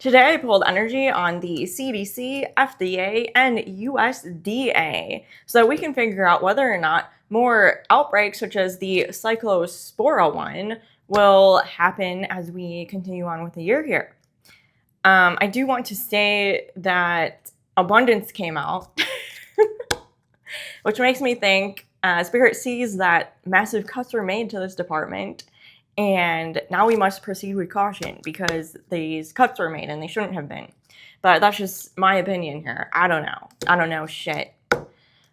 Today I pulled energy on the CDC, FDA, and USDA so we can figure out whether or not more outbreaks such as the Cyclospora one will happen as we continue on with the year here. I do want to say that abundance came out, which makes me think Spirit sees that massive cuts were made to this department, and now we must proceed with caution because these cuts were made and they shouldn't have been. But that's just my opinion here. I don't know. I don't know shit.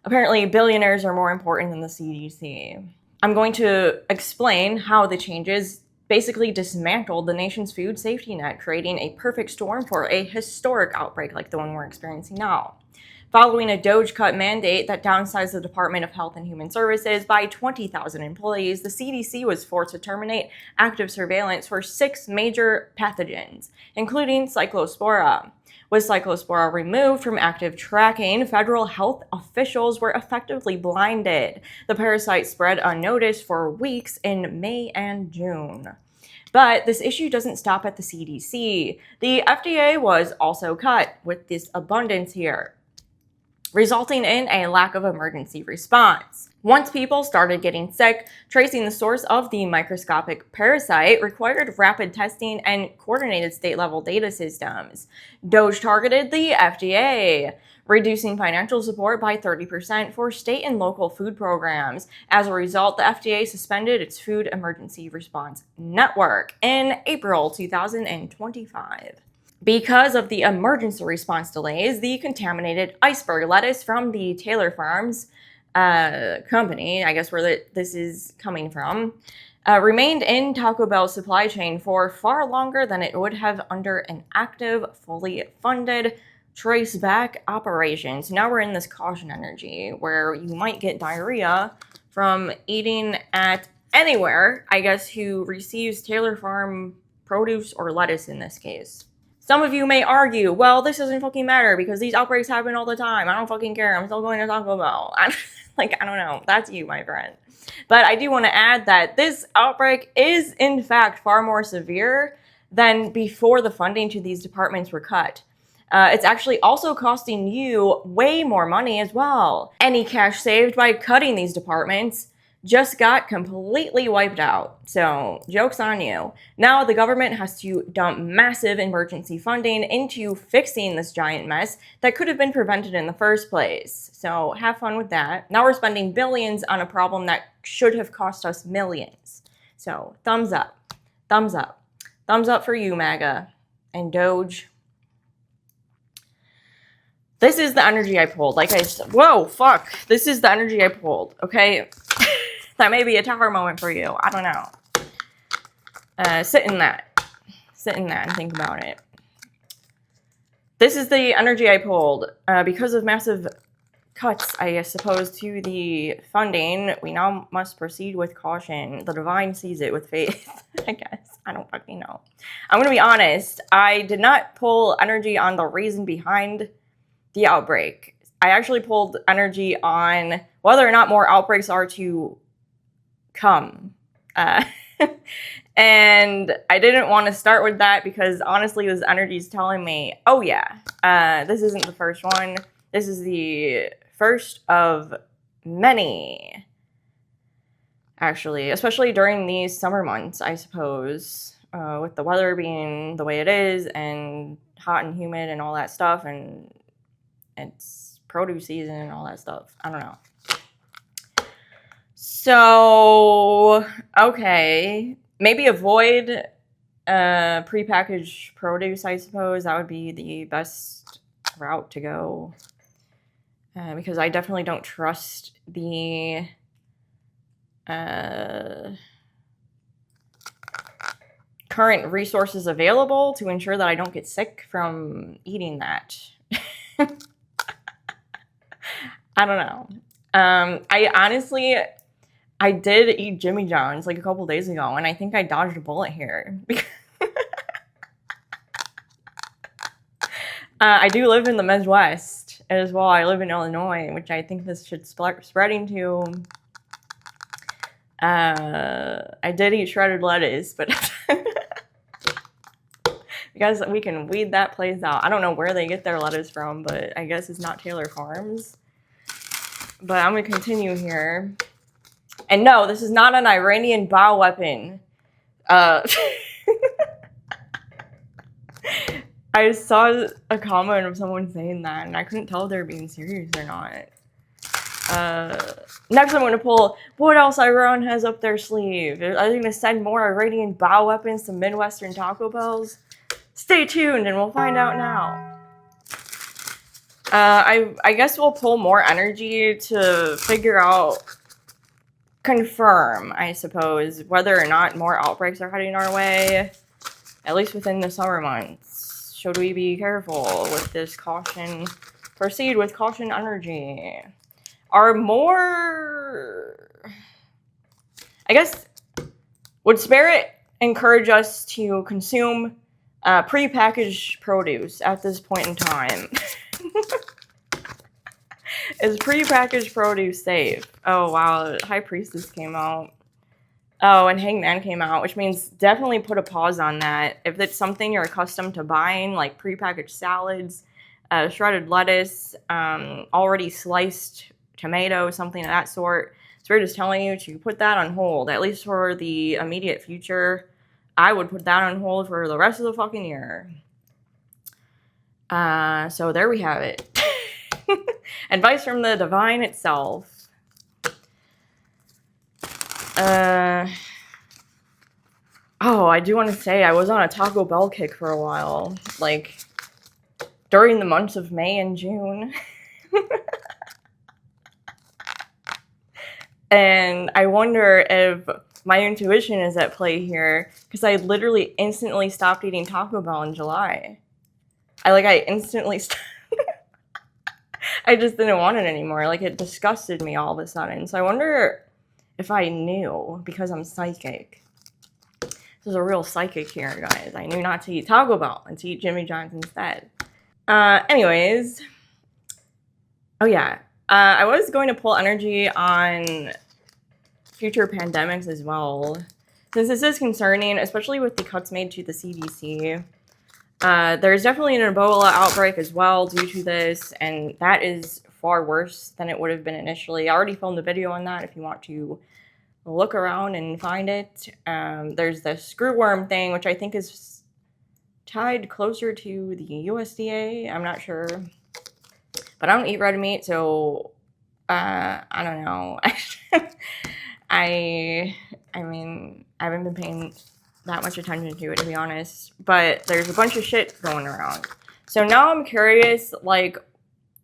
Apparently, billionaires are more important than the CDC. I'm going to explain how the changes basically dismantled the nation's food safety net, creating a perfect storm for a historic outbreak like the one we're experiencing now. Following a DOGE cut mandate that downsized the Department of Health and Human Services by 20,000 employees, the CDC was forced to terminate active surveillance for 6 major pathogens, including Cyclospora. With Cyclospora removed from active tracking, federal health officials were effectively blinded. The parasite spread unnoticed for weeks in May and June. But this issue doesn't stop at the CDC. The FDA was also cut with this abundance here, resulting in a lack of emergency response. Once people started getting sick, tracing the source of the microscopic parasite required rapid testing and coordinated state-level data systems. DOGE targeted the FDA, reducing financial support by 30% for state and local food programs. As a result, the FDA suspended its Food Emergency Response Network in April 2025. Because of the emergency response delays, the contaminated iceberg lettuce from the Taylor Farms company, I guess where this is coming from, remained in Taco Bell's supply chain for far longer than it would have under an active, fully funded trace-back operation. So now we're in this caution energy where you might get diarrhea from eating at anywhere, I guess, who receives Taylor Farm produce or lettuce in this case. Some of you may argue, well, this doesn't fucking matter because these outbreaks happen all the time. I don't fucking care. I'm still going to Taco Bell. I don't know. That's you, my friend. But I do want to add that this outbreak is, in fact, far more severe than before the funding to these departments were cut. It's actually also costing you way more money as well. Any cash saved by cutting these departments just got completely wiped out. So, joke's on you. Now the government has to dump massive emergency funding into fixing this giant mess that could have been prevented in the first place. So, have fun with that. Now we're spending billions on a problem that should have cost us millions. So, thumbs up. Thumbs up. Thumbs up for you, MAGA and Doge. This is the energy I pulled. Like I said, whoa, fuck. This is the energy I pulled, okay? That may be a tower moment for you. I don't know. Sit in that. Sit in that and think about it. This is the energy I pulled. Because of massive cuts, I suppose, to the funding, we now must proceed with caution. The divine sees it with faith, I guess. I don't fucking know. I'm going to be honest. I did not pull energy on the reason behind the outbreak. I actually pulled energy on whether or not more outbreaks are to come. And I didn't want to start with that because honestly this energy is telling me, oh yeah, this isn't the first one. This is the first of many, actually, especially during these summer months, I suppose, with the weather being the way it is and hot and humid and all that stuff, and it's produce season and all that stuff. I don't know. So, okay, maybe avoid prepackaged produce, I suppose. That would be the best route to go. Because I definitely don't trust the current resources available to ensure that I don't get sick from eating that. I don't know. I did eat Jimmy John's like a couple days ago, and I think I dodged a bullet here. I do live in the Midwest as well. I live in Illinois, which I think this should spreading to. I did eat shredded lettuce, but I guess we can weed that place out. I don't know where they get their lettuce from, but I guess it's not Taylor Farms. But I'm going to continue here. And no, this is not an Iranian bioweapon. I saw a comment of someone saying that, and I couldn't tell if they were being serious or not. Next I'm going to pull what else Iran has up their sleeve. Are they going to send more Iranian bioweapons to Midwestern Taco Bells? Stay tuned and we'll find out now. I guess we'll pull more energy to figure out, confirm, I suppose, whether or not more outbreaks are heading our way, at least within the summer months. Should we be careful with this caution? Proceed with caution energy. Are more... I guess, would Spirit encourage us to consume pre-packaged produce at this point in time? Is pre-packaged produce safe? Oh wow, High Priestess came out. Oh, and Hangman came out, which means definitely put a pause on that. If it's something you're accustomed to buying, like pre-packaged salads, shredded lettuce, already sliced tomato, something of that sort, Spirit is telling you to put that on hold, at least for the immediate future. I would put that on hold for the rest of the fucking year. So there we have it. Advice from the divine itself. Oh, I do want to say I was on a Taco Bell kick for a while. Like, during the months of May and June. And I wonder if my intuition is at play here, because I literally instantly stopped eating Taco Bell in July. I instantly I just didn't want it anymore. Like, it disgusted me all of a sudden. So I wonder if I knew, because I'm psychic. This is a real psychic here, guys. I knew not to eat Taco Bell and to eat Jimmy John's instead. Anyways. Oh, yeah. I was going to pull energy on future pandemics as well. Since this is concerning, especially with the cuts made to the CDC. There's definitely an Ebola outbreak as well due to this, and that is far worse than it would have been initially. I already filmed a video on that if you want to look around and find it. There's the screwworm thing, which I think is tied closer to the USDA. I'm not sure. But I don't eat red meat, so I don't know. I mean, I haven't been paying that much attention to it, to be honest, but there's a bunch of shit going around. So now I'm curious, like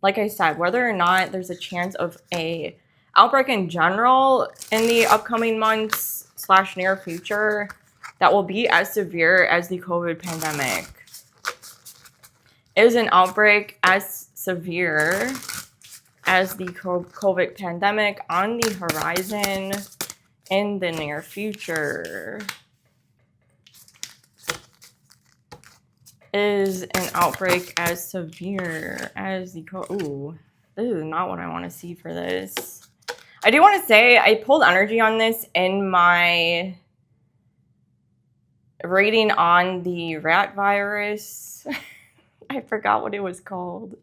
I said, whether or not there's a chance of a outbreak in general in the upcoming months / near future that will be as severe as the COVID pandemic. Is an outbreak as severe as the COVID pandemic on the horizon in the near future? Is an outbreak as severe as the Ooh, this is not what I want to see for this. I do want to say I pulled energy on this in my rating on the rat virus. I forgot what it was called.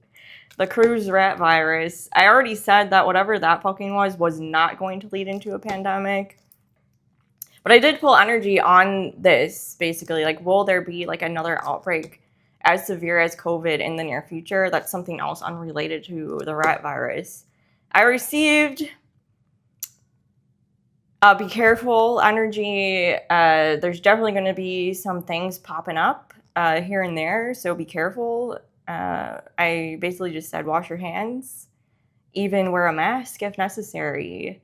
The cruise rat virus. I already said that whatever that fucking was not going to lead into a pandemic. But I did pull energy on this, basically. Like, will there be, like, another outbreak as severe as COVID in the near future? That's something else unrelated to the rat virus. I received be careful energy. There's definitely going to be some things popping up here and there, so be careful. I basically just said wash your hands, even wear a mask if necessary.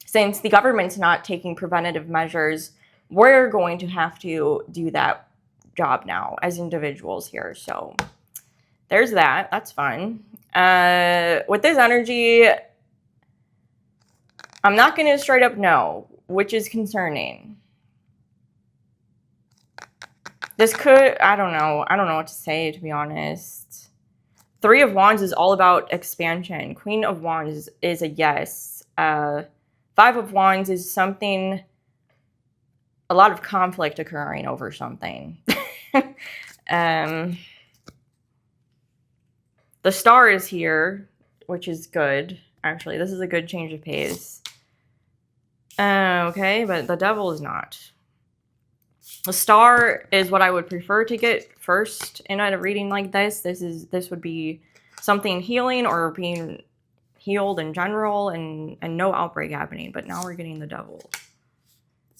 Since the government's not taking preventative measures, we're going to have to do that job now as individuals here. So there's that. That's fun. With this energy, I'm not going to straight up no, which is concerning. This could, I don't know what to say, to be honest. Three of Wands is all about expansion. Queen of Wands is a yes. Five of Wands is something a lot of conflict occurring over something. The star is here, which is good. Actually, this is a good change of pace. Okay, but the devil is not. The star is what I would prefer to get first in a reading like this. This would be something healing or being healed in general and no outbreak happening. But now we're getting the devil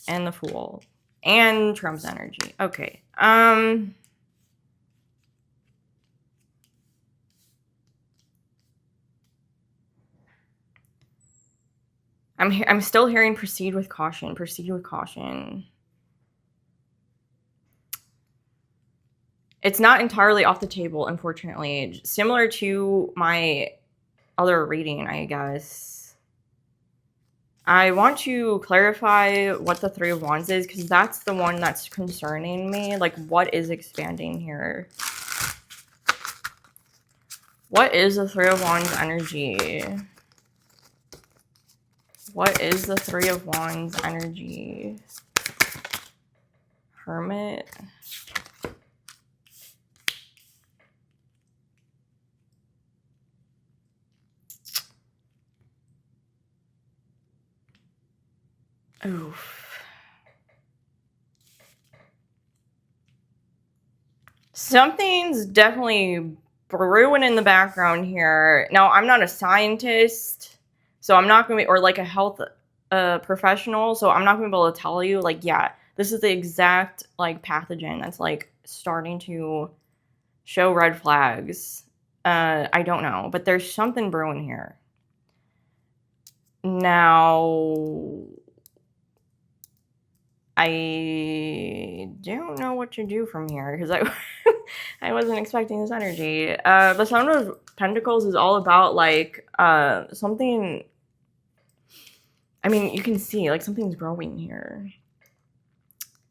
and the fool and Trump's energy. Okay. I'm still hearing proceed with caution. Proceed with caution. It's not entirely off the table, unfortunately. Similar to my other reading, I guess. I want to clarify what the Three of Wands is, because that's the one that's concerning me. Like, what is expanding here? What is the Three of Wands energy? What is the Three of Wands energy? Hermit. Oof. Something's definitely brewing in the background here. Now, I'm not a scientist, so I'm not going to be, or like a health professional, so I'm not going to be able to tell you, like, yeah, this is the exact, like, pathogen that's, like, starting to show red flags. I don't know, but there's something brewing here. Now, I don't know what to do from here, because I wasn't expecting this energy. The Sound of Pentacles is all about, like, something... I mean, you can see, like, something's growing here.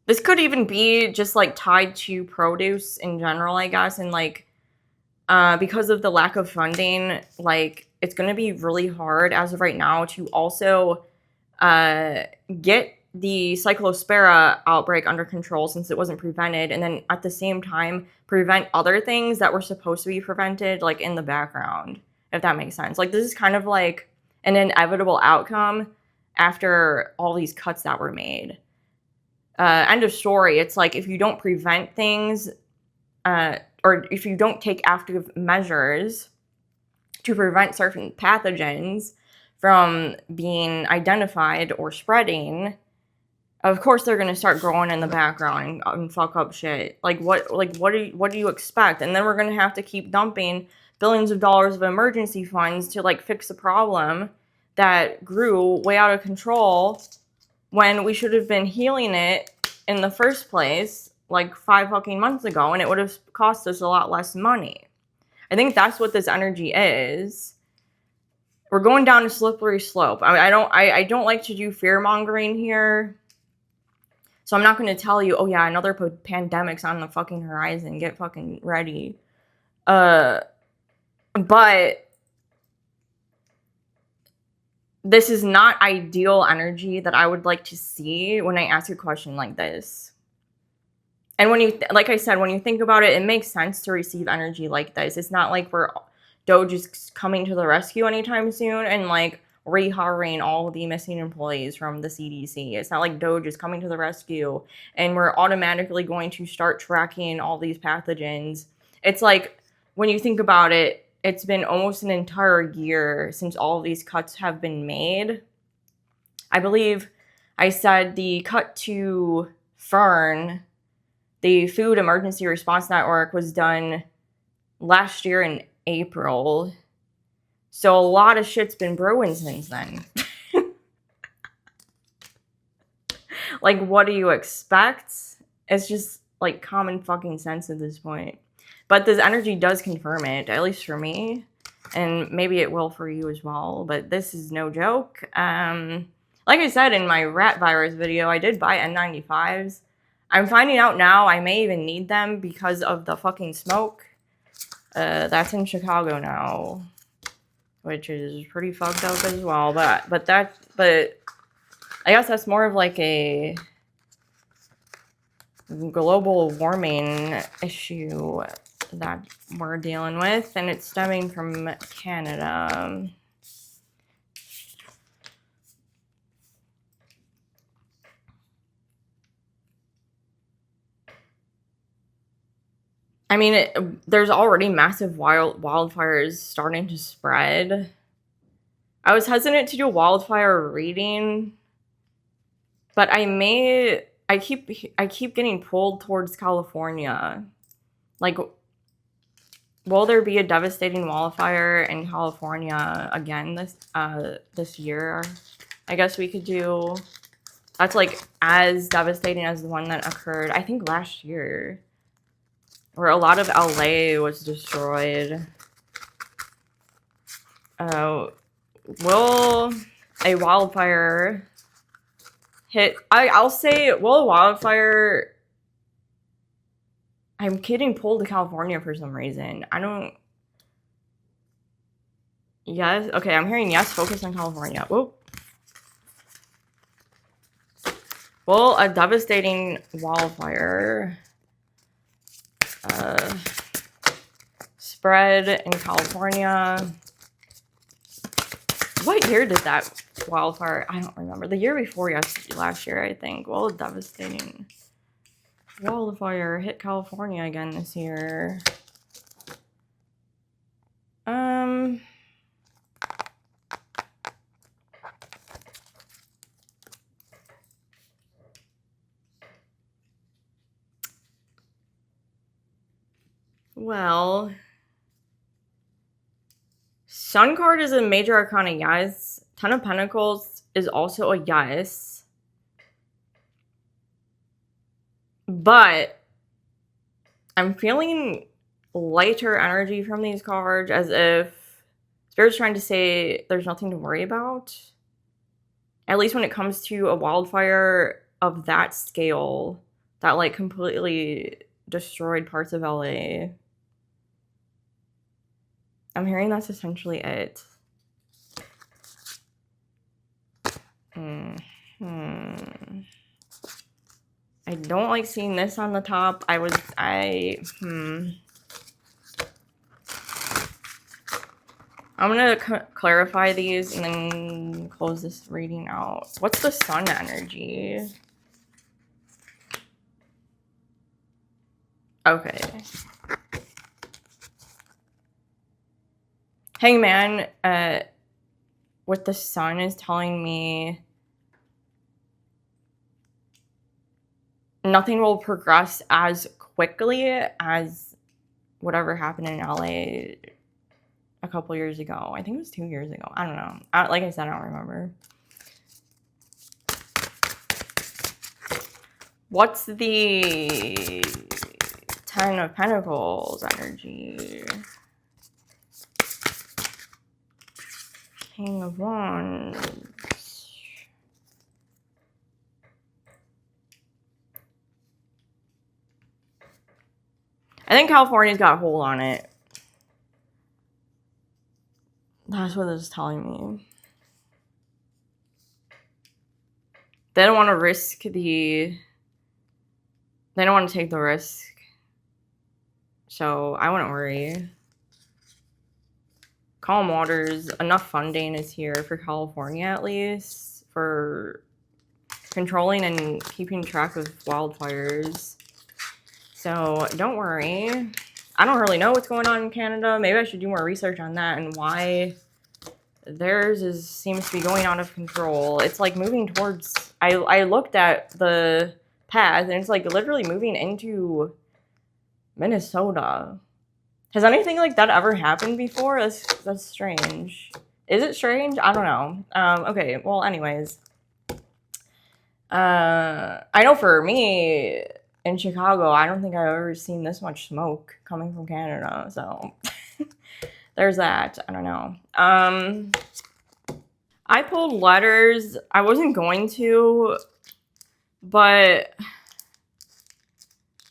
This could even be just, like, tied to produce in general, I guess, and, like, because of the lack of funding, like, it's going to be really hard as of right now to also get the Cyclospora outbreak under control since it wasn't prevented, and then at the same time prevent other things that were supposed to be prevented, like, in the background, if that makes sense. Like, this is kind of like an inevitable outcome after all these cuts that were made. End of story. It's like, if you don't prevent things, or if you don't take active measures to prevent certain pathogens from being identified or spreading, of course they're going to start growing in the background and fuck up shit. Like, what do you expect? And then we're going to have to keep dumping billions of dollars of emergency funds to, like, fix the problem that grew way out of control when we should have been healing it in the first place, like, 5 fucking months ago, and it would have cost us a lot less money. I think that's what this energy is. We're going down a slippery slope. I don't like to do fear-mongering here, so I'm not going to tell you, oh yeah, another pandemic's on the fucking horizon, get fucking ready. But this is not ideal energy that I would like to see when I ask a question like this. And when you, like I said, when you think about it, it makes sense to receive energy like this. It's not like Doge is coming to the rescue anytime soon and, like, rehiring all of the missing employees from the CDC. It's not like Doge is coming to the rescue and we're automatically going to start tracking all these pathogens. It's like, when you think about it, it's been almost an entire year since all of these cuts have been made. I believe I said the cut to Fern, the Food Emergency Response Network, was done last year in April. So a lot of shit's been brewing since then. Like, what do you expect? It's just, like, common fucking sense at this point. But this energy does confirm it, at least for me. And maybe it will for you as well. But this is no joke. Like I said in my rat virus video, I did buy N95s. I'm finding out now I may even need them because of the fucking smoke. That's in Chicago now, which is pretty fucked up as well. But I guess that's more of like a global warming issue that we're dealing with, and it's stemming from Canada. I mean, there's already massive wildfires starting to spread. I was hesitant to do wildfire reading, but I keep getting pulled towards California. Like, will there be a devastating wildfire in California again this year? I guess we could do. That's like as devastating as the one that occurred, I think, last year, where a lot of LA was destroyed. Will a wildfire hit? I'll say, will a wildfire... I'm getting pulled to California for some reason. I don't... Yes? Okay, I'm hearing yes, focus on California. Whoop. Will a devastating wildfire spread in California? What year did that wildfire? I don't remember. The year before last year, I think. Will a devastating wildfire hit California again this year? Well, Sun card is a major arcana, yes. Ten of Pentacles is also a yes. But I'm feeling lighter energy from these cards, as if Spirit's trying to say there's nothing to worry about. At least when it comes to a wildfire of that scale that like completely destroyed parts of LA. I'm hearing that's essentially it. I don't like seeing this on the top. I'm gonna clarify these and then close this reading out. What's the sun energy? Okay. Hangman, what the sun is telling me, nothing will progress as quickly as whatever happened in LA a couple years ago. I think it was 2 years ago. I don't know. Like I said, I don't remember. What's the Ten of Pentacles energy? King of Wands. I think California's got a hold on it. That's what it's telling me. They don't want to risk the... They don't want to take the risk. So I wouldn't worry. Calm waters. Enough funding is here for California, at least, for controlling and keeping track of wildfires. So don't worry. I don't really know what's going on in Canada. Maybe I should do more research on that and why theirs seems to be going out of control. It's like moving towards... I looked at the path and it's like literally moving into Minnesota. Has anything like that ever happened before? That's strange. Is it strange? I don't know. Okay, well, anyways. I know for me... In Chicago, I don't think I've ever seen this much smoke coming from Canada, so there's that. I don't know. I pulled letters. I wasn't going to, but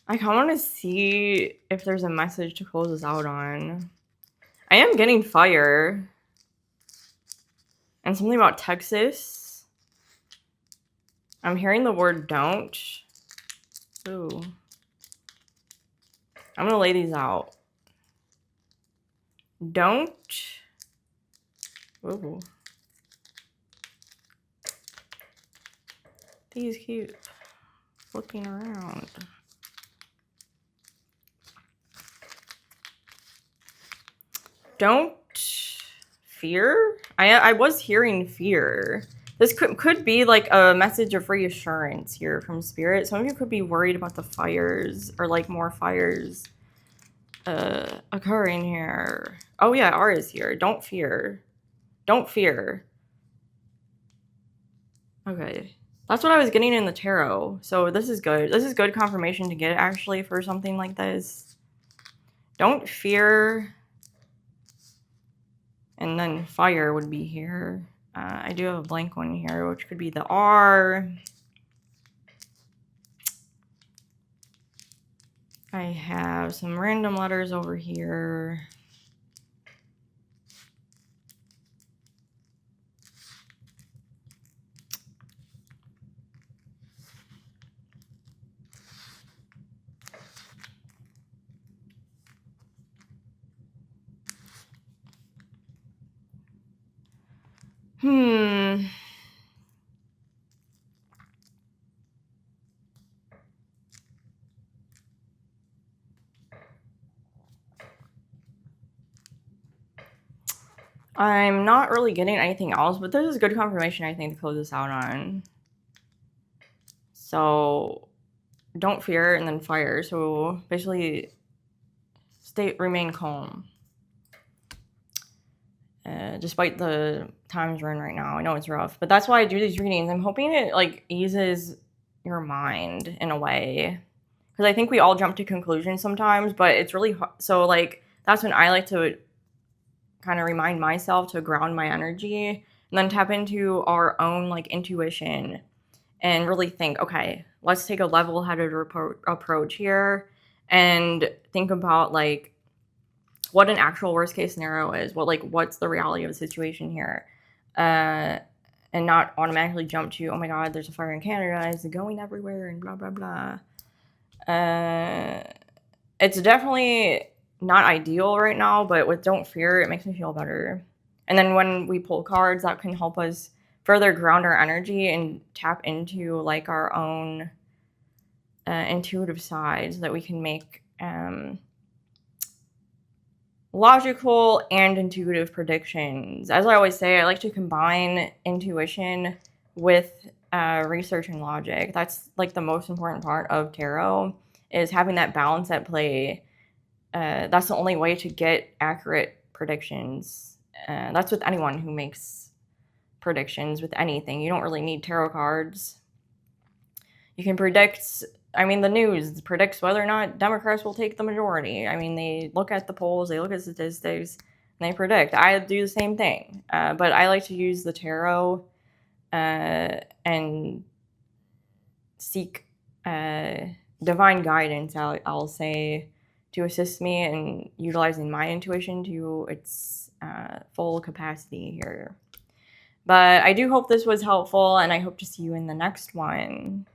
I kind of want to see if there's a message to close this out on. I am getting fire. And something about Texas. I'm hearing the word don't. So I'm gonna lay these out. Don't. Ooh. These keep flipping around. Don't fear? I was hearing fear. This could be like a message of reassurance here from Spirit. Some of you could be worried about the fires or like more fires occurring here. Oh yeah, R is here. Don't fear. Don't fear. Okay. That's what I was getting in the tarot. So this is good. This is good confirmation to get actually for something like this. Don't fear. And then fire would be here. I do have a blank one here, which could be the R. I have some random letters over here. I'm not really getting anything else, but this is good confirmation, I think, to close this out on. So, don't fear and then fire. So, basically, remain calm. Despite the times we're in right now. I know it's rough, but that's why I do these readings. I'm hoping it, like, eases your mind in a way. Because I think we all jump to conclusions sometimes, but it's really hard. So, like, that's when I like to kind of remind myself to ground my energy and then tap into our own like intuition and really think, okay, let's take a level-headed approach here and think about like what an actual worst case scenario is, what's the reality of the situation here, and not automatically jump to, oh my god, there's a fire in Canada, it's going everywhere and blah blah blah. It's definitely not ideal right now, but with Don't Fear, it makes me feel better. And then when we pull cards, that can help us further ground our energy and tap into like our own intuitive side so that we can make logical and intuitive predictions. As I always say, I like to combine intuition with research and logic. That's like the most important part of tarot, is having that balance at play. That's the only way to get accurate predictions. That's with anyone who makes predictions with anything. You don't really need tarot cards. You can predict, I mean, the news predicts whether or not Democrats will take the majority. I mean, they look at the polls, they look at statistics, and they predict. I do the same thing, but I like to use the tarot and seek divine guidance, I'll say, to assist me in utilizing my intuition to its full capacity here. But I do hope this was helpful, and I hope to see you in the next one.